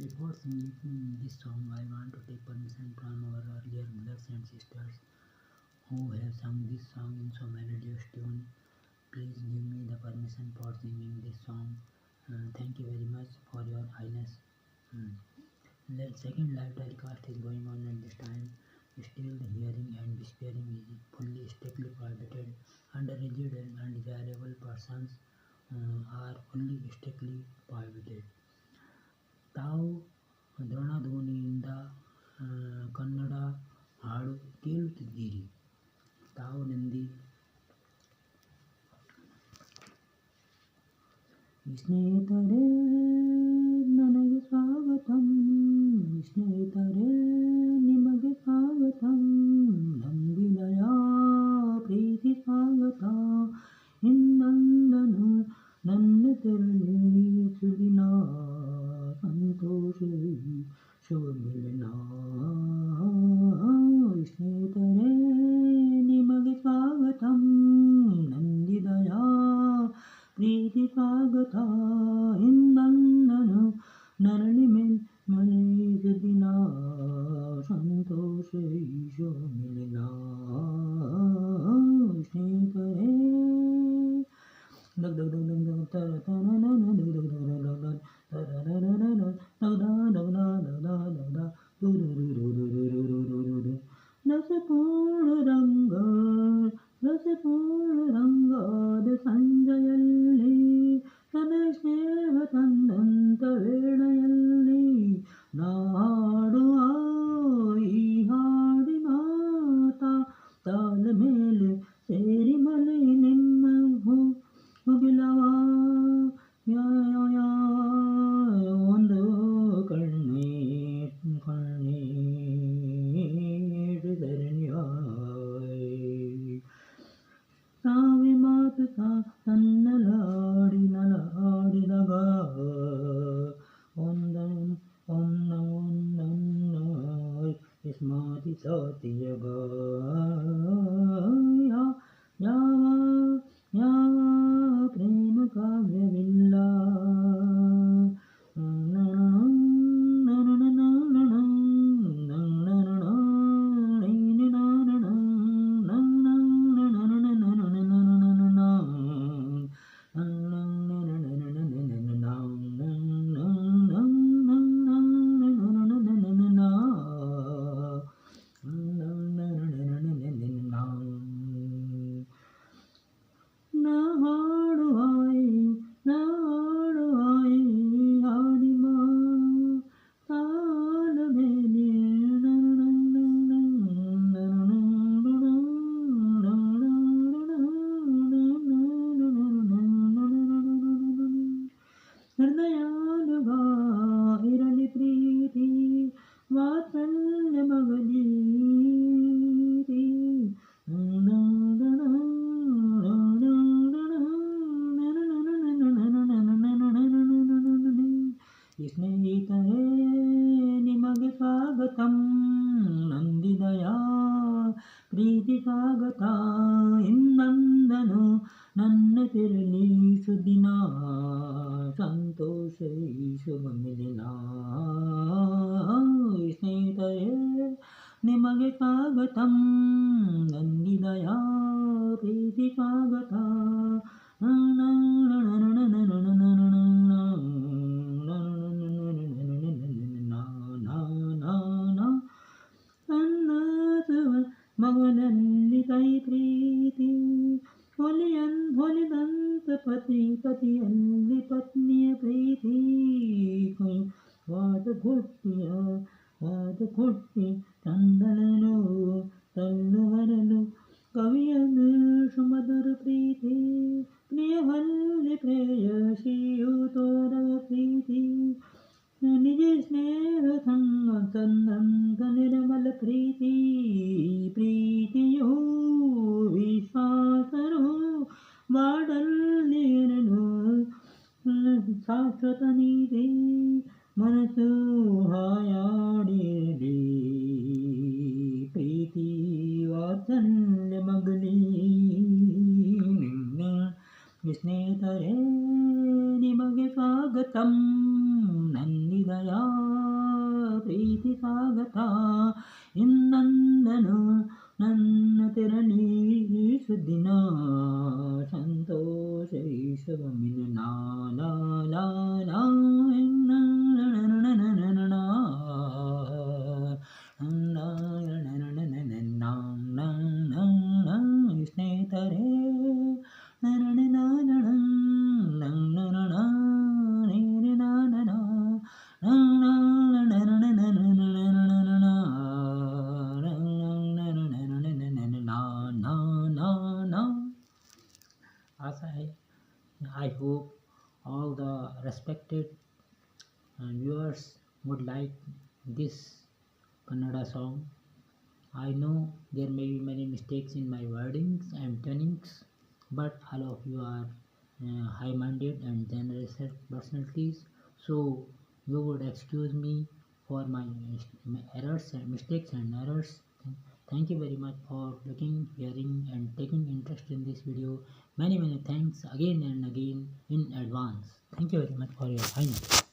Before singing this song, I want to take permission from our earlier brothers and sisters who have sung this song in so melodious tune. Please give me the permission for singing this song. Thank you very much for your highness. Mm. The second live telecast is going on at this time. Still the hearing and whispering is fully strictly prohibited. Underaged and undesirable persons are fully strictly prohibited. ತಾವು ಧ್ವನಿಯಿಂದ ಕನ್ನಡ ಹಾಡು ಕೇಳುತ್ತಿದ್ದೀರಿ. ತಾವು ನಂದಿ ಸ್ನೇಹಿತರೇ ನನಗೆ ಸ್ವಾಗತಂ, ಸ್ನೇಹಿತರೇ ನಿಮಗೆ ಸ್ವಾಗತಂ, ನಂದಿದಯ ಪ್ರೀತಿ ಸ್ವಾಗತ. ಹಿಂದಂದನು ನನ್ನ ತೆರಳಿ ಸುದಿನ ಸಂತೋಷ ಶುಭ ಮಿಲನ. ಸ್ನೇಹಿತರೇ ನಿಮಗೆ ಸ್ವಾಗತಂ, ನಂದಿದಯ ಪ್ರೀತಿ ಸ್ವಾಗತ. ಹಿಂದಂದನು ನರಳಿ ಮನೆ ಸುದಿನ ಸಂತೋಷ ಶುಭ ಮಿಲನ. ಸ್ನೇಹಿತರೇ ರಸಪೂರ್ಣ ರಂಗಾದ ಸಂಜೆಯಲ್ಲಿ ತನ್ನ ಸ್ನೇಹ ತಂದಂತ ವೇಳೆಯಲ್ಲಿ ನಾ ಹಾಡುವ ಈ ಹಾಡಿನ ತಾಳ ಮೇಲೆ ಸೇರಿ ಮಲೆ ನಿಮ್ಮ ಮುಗಿಲವ ಒಂದು ಕಣ್ಣೀರು ಧರಣಿಯ ಸಾವಿ ಮಾತು ತನ್ನಲಾಡಿದಾಗ ಒಂದನ್ನ ಸ್ಮಾತಿ ಸಾತಿಯಗ ಯಾವ ಪ್ರೇಮ ಕಾವ್ಯವಿಲ್ಲ. ಹೃದಯಾನುಗ ಇರಲಿ ಪ್ರೀತಿ ವಾತ್ಸಲ್ಯ ಮಗಲಿ ಸ್ನೇಹಿತರೇ ನಿಮಗೆ ಸ್ವಾಗತಂ, ನಂದಿದಯ ಪ್ರೀತಿ ಸ್ವಾಗತ. ಹಿಂದಂದನು ನನ್ನ ತಿರಲಿ ಸುದಿನ ಸಂತೋಷ ಶುಭ ಮಿಲನ. ಸ್ನೇಹಿತರೇ ನಿಮಗೆ ಸ್ವಾಗತಂ, ನಂದಿದಯ ಪ್ರೀತಿ ಸ್ವಾಗತ. ಮಗನಲ್ಲಿ ಕೈ ಪ್ರೀತಿ ಹೊಲಿದಂತ ಪತಿಯಲ್ಲಿ ಪತ್ನಿಯ ಪ್ರೀತಿ ವಾದ ಕೊಟ್ಟಿ ತಂದನನು ತಳ್ಳುವರಲು ಕವಿಯನು ಸುಮಧುರ ಪ್ರೀತಿ. ಪ್ರಿಯಹಲ್ಲಿ ಪ್ರೇಯಸಿಯು ತೋರವ ಪ್ರೀತಿ ನಿಜ ಸ್ನೇಹ ತಂದಂತ ನಿರ್ಮಲ ಪ್ರೀತಿ. ಪ್ರೀತಿಯು ವಿಶ್ವಾಸರು ಮಾಡಲ್ಲಿರಲು ಶಾಶ್ವತ ನೀತಿ. ಮನಸ್ಸು ಹಾಯಾಡಿರಲಿ ಪ್ರೀತಿ ವಾತ್ಸಲ್ಯ ಮಗಲಿ. ಸ್ನೇಹಿತರೇ ನಿಮಗೆ ಸ್ವಾಗತಂ, ನಂದಿದಯ ಪ್ರೀತಿ ಸ್ವಾಗತ ಇನ್ನಂದನು ನನ್ನ ತೆರಳಿ ಸುದಿನ ಸಂತೋಷ ಈಶವಮಿನ ನಾ ಲಾ ಲಾ ಸ್ನೇಹಿತರೇ As I hope all the respected viewers would like this Kannada song. I know there may be many mistakes in my wordings and tunings, but all of you are high-minded and generous personalities, so you would excuse me for my errors and mistakes and errors. Thank you very much for looking, hearing and taking interest in this video. Many thanks again and again in advance. Thank you very much for your kindness.